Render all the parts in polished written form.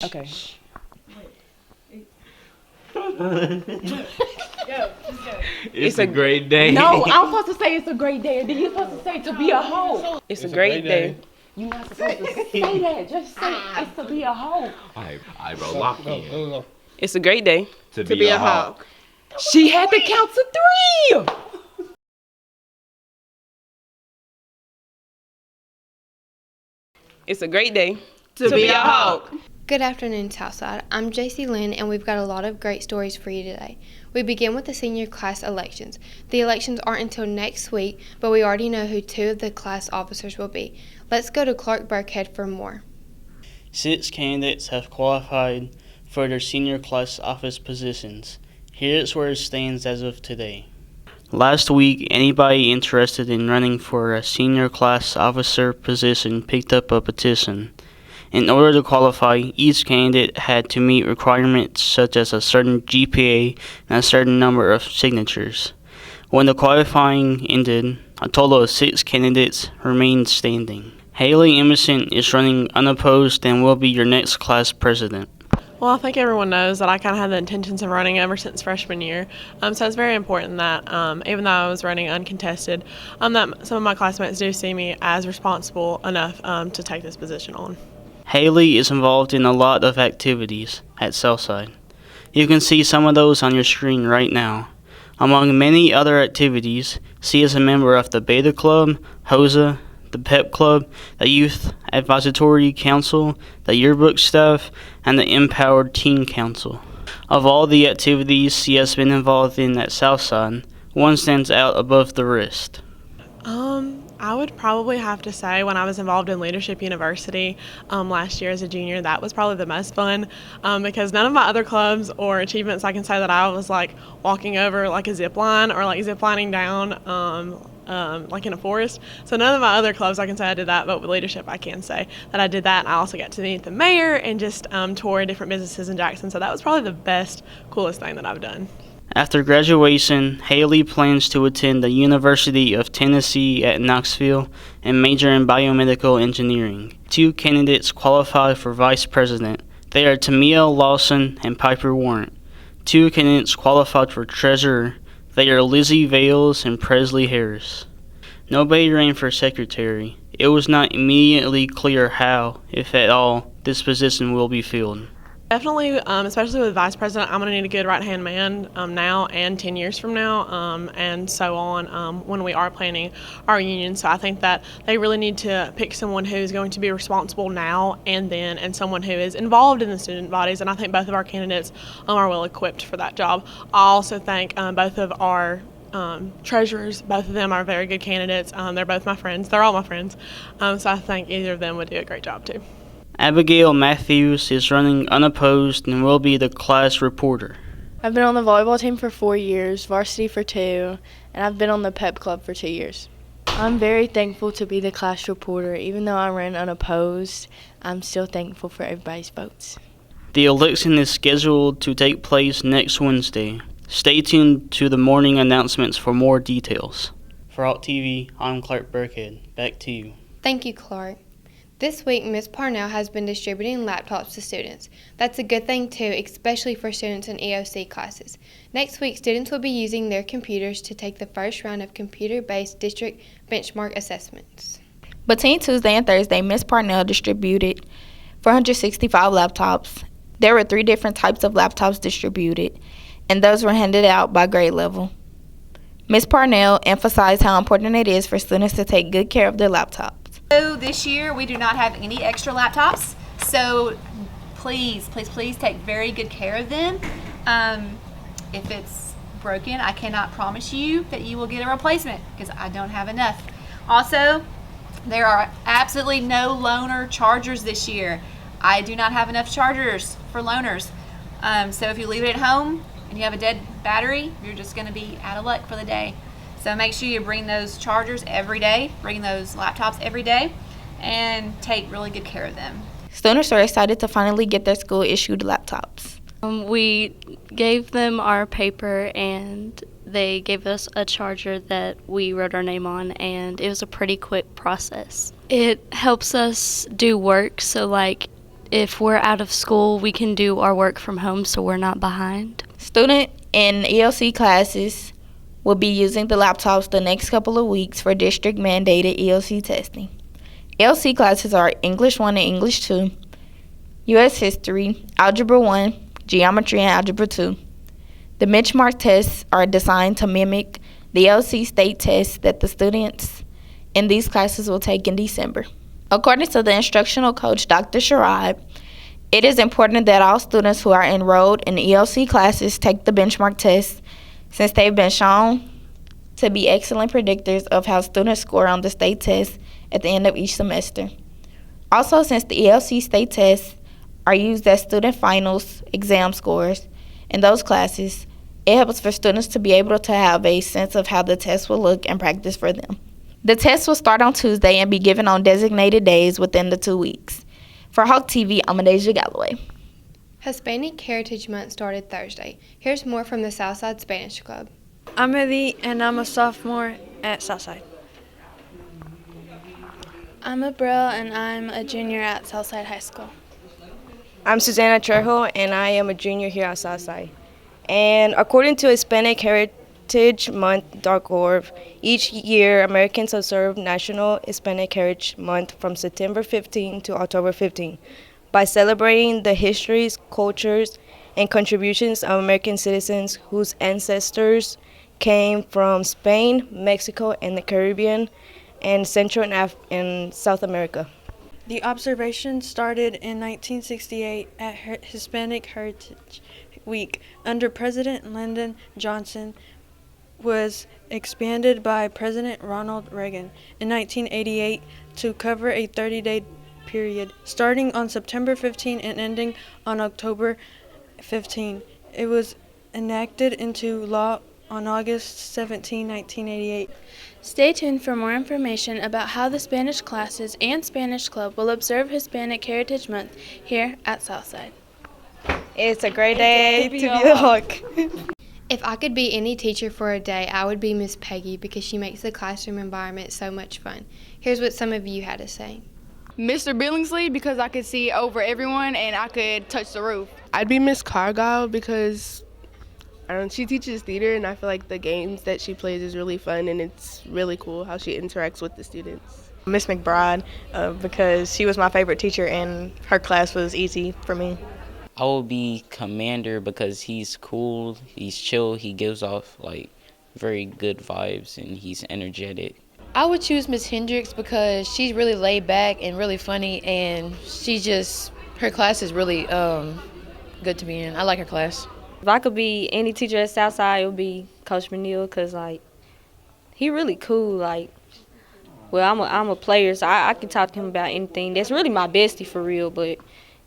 Okay. It's a great day. No, I'm supposed to say it's a great day, and then you're supposed to say to be a hoe. It's a great day. You're not supposed to say that. Just say it's to be a hoe. I bro, lock in. It's a great day. To be a hawk. She had to count to 3. It's a great day to be a hawk. Good afternoon, Southside. I'm JC Lynn, and we've got a lot of great stories for you today. We begin with the senior class elections. The elections aren't until next week, but we already know who 2 of the class officers will be. Let's go to Clark Burkhead for more. 6 candidates have qualified for their senior class office positions. Here is where it stands as of today. Last week, anybody interested in running for a senior class officer position picked up a petition. In order to qualify, each candidate had to meet requirements such as a certain GPA and a certain number of signatures. When the qualifying ended, a total of 6 candidates remained standing. Haley Emerson is running unopposed and will be your next class president. Well, I think everyone knows that I kind of had the intentions of running ever since freshman year. So it's very important that even though I was running uncontested, that some of my classmates do see me as responsible enough to take this position on. Haley is involved in a lot of activities at Southside. You can see some of those on your screen right now. Among many other activities, she is a member of the Beta Club, HOSA, the PEP Club, the Youth Advisory Council, the Yearbook Staff, and the Empowered Teen Council. Of all the activities she has been involved in at Southside, one stands out above the rest. I would probably have to say when I was involved in Leadership University last year as a junior, that was probably the most fun because none of my other clubs or achievements I can say that I was like walking over like a zip line or like zip lining down like in a forest. So none of my other clubs I can say I did that, but with Leadership I can say that I did that. And I also got to meet the mayor and just tour different businesses in Jackson. So that was probably the best, coolest thing that I've done. After graduation, Haley plans to attend the University of Tennessee at Knoxville and major in biomedical engineering. 2 candidates qualify for vice president. They are Tamia Lawson and Piper Warrant. 2 candidates qualified for treasurer. They are Lizzie Vales and Presley Harris. Nobody ran for secretary. It was not immediately clear how, if at all, this position will be filled. Definitely, especially with vice president, I'm going to need a good right-hand man now and 10 years from now and so on when we are planning our union. So I think that they really need to pick someone who's going to be responsible now and then and someone who is involved in the student bodies. And I think both of our candidates are well equipped for that job. I also think both of our treasurers, both of them are very good candidates. They're both my friends. They're all my friends. So I think either of them would do a great job too. Abigail Matthews is running unopposed and will be the class reporter. I've been on the volleyball team for 4 years, varsity for 2, and I've been on the PEP Club for 2 years. I'm very thankful to be the class reporter. Even though I ran unopposed, I'm still thankful for everybody's votes. The election is scheduled to take place next Wednesday. Stay tuned to the morning announcements for more details. For Alt TV, I'm Clark Burkhead. Back to you. Thank you, Clark. This week, Ms. Parnell has been distributing laptops to students. That's a good thing too, especially for students in EOC classes. Next week, students will be using their computers to take the first round of computer-based district benchmark assessments. Between Tuesday and Thursday, Ms. Parnell distributed 465 laptops. There were 3 different types of laptops distributed, and those were handed out by grade level. Ms. Parnell emphasized how important it is for students to take good care of their laptops. So this year we do not have any extra laptops, so please take very good care of them. If it's broken, I cannot promise you that you will get a replacement because I don't have enough. Also, there are absolutely no loaner chargers this year. I do not have enough chargers for loaners. So if you leave it at home and you have a dead battery, you're just going to be out of luck for the day. So make sure you bring those chargers every day, bring those laptops every day, and take really good care of them. Students are excited to finally get their school-issued laptops. We gave them our paper and they gave us a charger that we wrote our name on, and it was a pretty quick process. It helps us do work, so like if we're out of school, we can do our work from home so we're not behind. Student in ELC classes will be using the laptops the next couple of weeks for district-mandated ELC testing. ELC classes are English 1 and English 2, U.S. History, Algebra 1, Geometry, and Algebra 2. The benchmark tests are designed to mimic the ELC state tests that the students in these classes will take in December. According to the instructional coach, Dr. Sharad, it is important that all students who are enrolled in ELC classes take the benchmark tests since they've been shown to be excellent predictors of how students score on the state tests at the end of each semester. Also, since the ELC state tests are used as student finals exam scores in those classes, it helps for students to be able to have a sense of how the test will look and practice for them. The test will start on Tuesday and be given on designated days within the 2 weeks. For Hawk TV, I'm Adasia Galloway. Hispanic Heritage Month started Thursday. Here's more from the Southside Spanish Club. I'm Eddie, and I'm a sophomore at Southside. I'm Abril, and I'm a junior at Southside High School. I'm Susanna Trejo, and I am a junior here at Southside. And according to Hispanic Heritage Month.org, each year Americans observe National Hispanic Heritage Month from September 15 to October 15 by celebrating the histories, cultures, and contributions of American citizens whose ancestors came from Spain, Mexico, and the Caribbean, and Central and South America. The observation started in 1968 at Hispanic Heritage Week under President Lyndon Johnson, was expanded by President Ronald Reagan in 1988 to cover a 30-day period, starting on September 15 and ending on October 15. It was enacted into law on August 17, 1988. Stay tuned for more information about how the Spanish classes and Spanish Club will observe Hispanic Heritage Month here at Southside. It's a great day to be a Hawk. If I could be any teacher for a day, I would be Miss Peggy because she makes the classroom environment so much fun. Here's what some of you had to say. Mr. Billingsley, because I could see over everyone and I could touch the roof. I'd be Miss Cargyle because she teaches theater, and I feel like the games that she plays is really fun, and it's really cool how she interacts with the students. Miss McBride, because she was my favorite teacher and her class was easy for me. I will be Commander because he's cool, he's chill, he gives off like very good vibes, and he's energetic. I would choose Miss Hendricks because she's really laid back and really funny, and her class is really good to be in. I like her class. If I could be any teacher at Southside, it would be Coach McNeil because, he really cool. I'm a player, so I can talk to him about anything. That's really my bestie for real, but,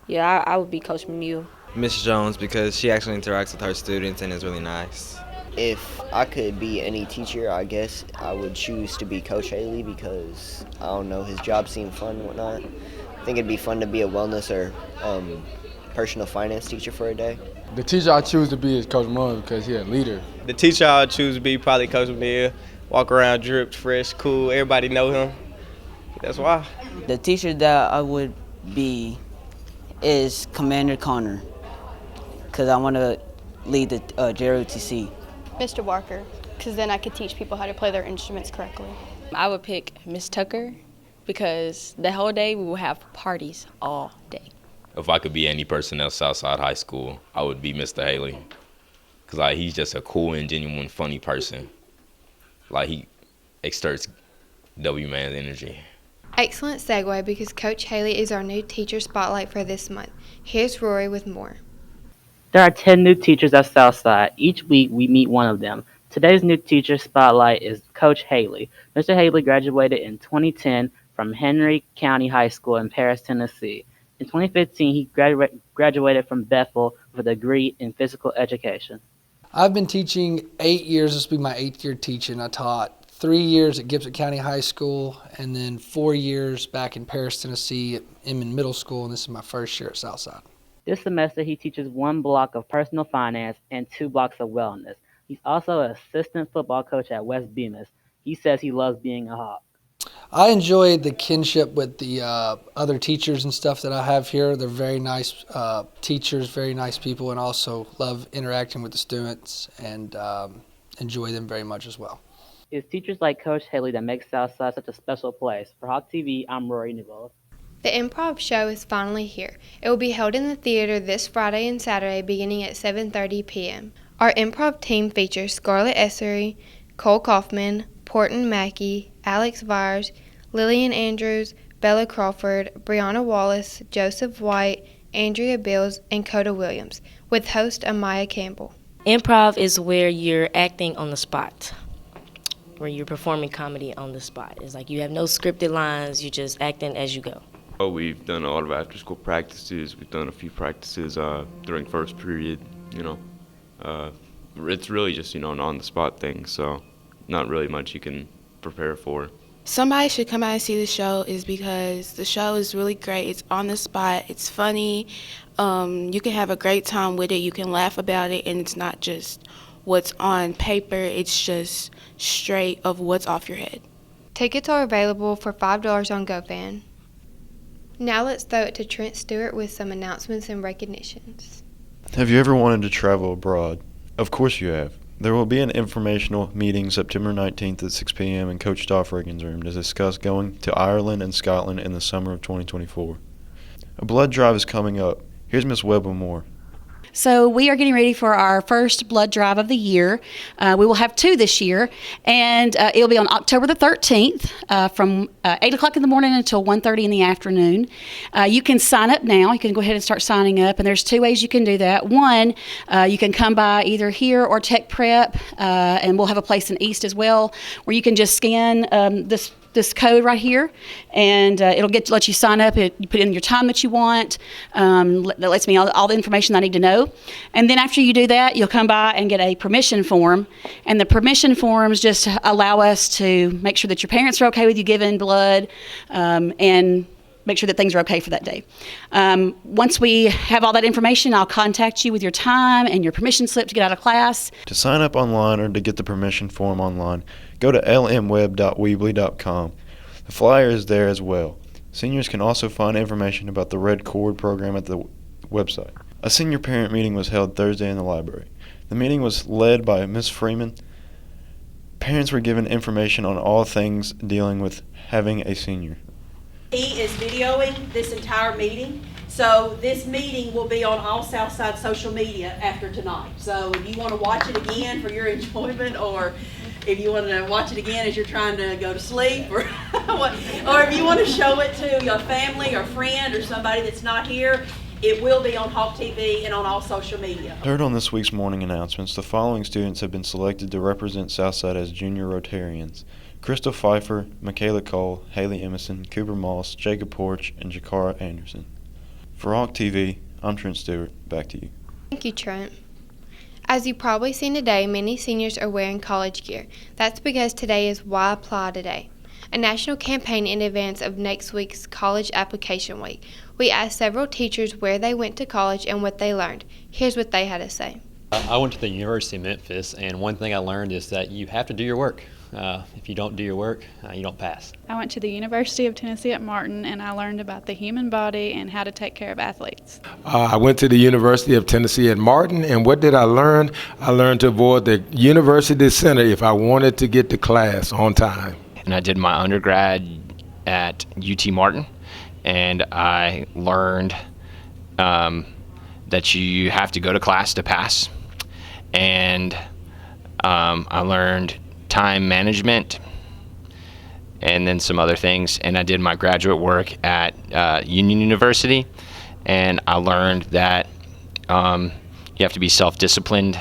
yeah, I would be Coach McNeil. Miss Jones because she actually interacts with her students and is really nice. If I could be any teacher, I guess I would choose to be Coach Haley because, I don't know, his job seemed fun and whatnot. I think it'd be fun to be a wellness or personal finance teacher for a day. The teacher I choose to be is Coach Mullen because he's a leader. The teacher I choose to be probably Coach McNeil. Walk around dripped, fresh, cool. Everybody know him. That's why. The teacher that I would be is Commander Connor because I want to lead the JROTC. Mr. Walker, because then I could teach people how to play their instruments correctly. I would pick Miss Tucker because the whole day we will have parties all day. If I could be any person at Southside High School, I would be Mr. Haley. Because he's just a cool and genuine funny person. He exerts W-Man's energy. Excellent segue because Coach Haley is our new teacher spotlight for this month. Here's Rory with more. There are 10 new teachers at Southside. Each week we meet one of them. Today's new teacher spotlight is Coach Haley. Mr. Haley graduated in 2010 from Henry County High School in Paris, Tennessee. In 2015, he graduated from Bethel with a degree in physical education. I've been teaching 8 years. This will be my 8th year teaching. I taught 3 years at Gibson County High School and then 4 years back in Paris, Tennessee at Inman Middle School, and this is my first year at Southside. This semester, he teaches 1 block of personal finance and 2 blocks of wellness. He's also an assistant football coach at West Bemis. He says he loves being a Hawk. I enjoyed the kinship with the other teachers and stuff that I have here. They're very nice teachers, very nice people, and also love interacting with the students and enjoy them very much as well. It's teachers like Coach Haley that make Southside such a special place. For Hawk TV, I'm Rory Newell. The improv show is finally here. It will be held in the theater this Friday and Saturday beginning at 7:30 p.m. Our improv team features Scarlett Essery, Cole Kaufman, Porton Mackey, Alex Vires, Lillian Andrews, Bella Crawford, Brianna Wallace, Joseph White, Andrea Bills, and Coda Williams, with host Amaya Campbell. Improv is where you're acting on the spot, where you're performing comedy on the spot. It's like you have no scripted lines, you're just acting as you go. Oh, we've done a lot of after-school practices. We've done a few practices during first period, It's really just, an on-the-spot thing, so not really much you can prepare for. Somebody should come out and see the show is because the show is really great. It's on the spot. It's funny. You can have a great time with it. You can laugh about it, and it's not just what's on paper. It's just straight of what's off your head. Tickets are available for $5 on GoFan. Now let's throw it to Trent Stewart with some announcements and recognitions. Have you ever wanted to travel abroad? Of course you have. There will be an informational meeting September 19th at 6 p.m. in Coach Stoffregen's room to discuss going to Ireland and Scotland in the summer of 2024. A blood drive is coming up. Here's Miss Webb with more. So we are getting ready for our first blood drive of the year. We will have 2 this year, and it'll be on October the 13th from 8 o'clock in the morning until 1:30 in the afternoon. You can sign up now. You can go ahead and start signing up, and there's 2 ways you can do that. One, you can come by either here or Tech Prep, and we'll have a place in East as well, where you can just scan this code right here, and it'll let you sign up. You put in your time that you want. That lets me all the information I need to know. And then after you do that, you'll come by and get a permission form. And the permission forms just allow us to make sure that your parents are okay with you giving blood, and make sure that things are okay for that day. Once we have all that information, I'll contact you with your time and your permission slip to get out of class. To sign up online or to get the permission form online, go to lmweb.weebly.com. The flyer is there as well. Seniors can also find information about the Red Cord program at the website. A senior parent meeting was held Thursday in the library. The meeting was led by Ms. Freeman. Parents were given information on all things dealing with having a senior. He is videoing this entire meeting, so this meeting will be on all Southside social media after tonight. So if you want to watch it again for your enjoyment, or if you want to watch it again as you're trying to go to sleep, or if you want to show it to your family or friend or somebody that's not here, it will be on Hawk TV and on all social media. Heard on this week's morning announcements, the following students have been selected to represent Southside as junior Rotarians: Crystal Pfeiffer, Michaela Cole, Haley Emerson, Cooper Moss, Jacob Porch, and Jakara Anderson. For Hawk TV, I'm Trent Stewart. Back to you. Thank you, Trent. As you've probably seen today, many seniors are wearing college gear. That's because today is Why Apply Today, a national campaign in advance of next week's College Application Week. We asked several teachers where they went to college and what they learned. Here's what they had to say. I went to the University of Memphis, and one thing I learned is that you have to do your work. If you don't do your work, you don't pass. I went to the University of Tennessee at Martin, and I learned about the human body and how to take care of athletes. I went to the University of Tennessee at Martin, and what did I learn? I learned to avoid the university center if I wanted to get to class on time. And I did my undergrad at UT Martin, and I learned that you have to go to class to pass. And I learned time management and then some other things. And I did my graduate work at Union University, and I learned that you have to be self-disciplined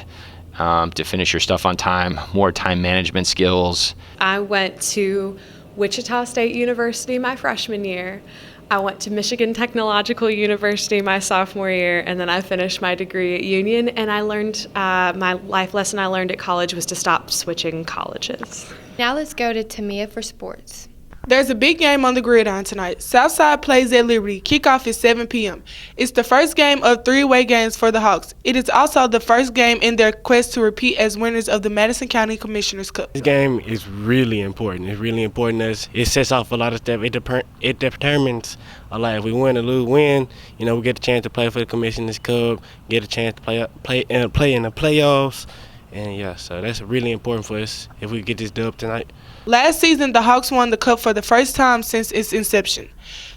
to finish your stuff on time, more time management skills. I went to Wichita State University my freshman year. I went to Michigan Technological University my sophomore year, and then I finished my degree at Union, and I learned, my life lesson I learned at college was to stop switching colleges. Now let's go to Tamia for sports. There's a big game on the gridiron tonight. Southside plays at Liberty. Kickoff is 7 p.m. It's the first game of 3 away games for the Hawks. It is also the first game in their quest to repeat as winners of the Madison County Commissioners Cup. This game is really important. It's really important as it sets off a lot of stuff. It determines a lot. If we win or win, we get a chance to play for the Commissioners Cup, get a chance to play in the playoffs. And yeah, so that's really important for us if we get this dub tonight. Last season, the Hawks won the Cup for the first time since its inception.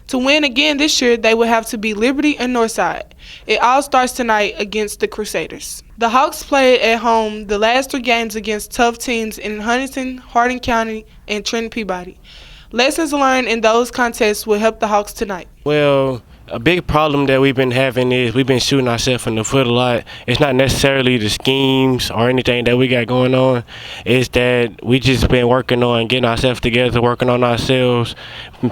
To win again this year, they will have to beat Liberty and Northside. It all starts tonight against the Crusaders. The Hawks played at home the last 3 games against tough teams in Huntington, Hardin County, and Trenton Peabody. Lessons learned in those contests will help the Hawks tonight. Well, a big problem that we've been having is we've been shooting ourselves in the foot a lot. It's not necessarily the schemes or anything that we got going on. It's that we just been working on getting ourselves together, working on ourselves,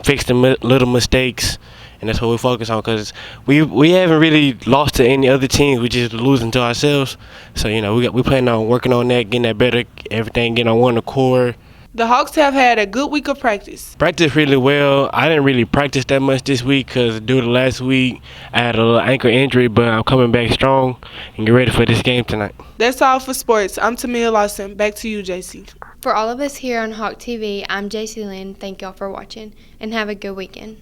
fixing little mistakes, and that's what we focus on because we haven't really lost to any other teams. We just losing to ourselves. So, we plan on working on that, getting that better, everything, getting on one accord. The Hawks have had a good week of practice. Practiced really well. I didn't really practice that much this week because due to last week, I had a little ankle injury, but I'm coming back strong and get ready for this game tonight. That's all for sports. I'm Tamia Lawson. Back to you, JC. For all of us here on Hawk TV, I'm JC Lynn. Thank y'all for watching, and have a good weekend.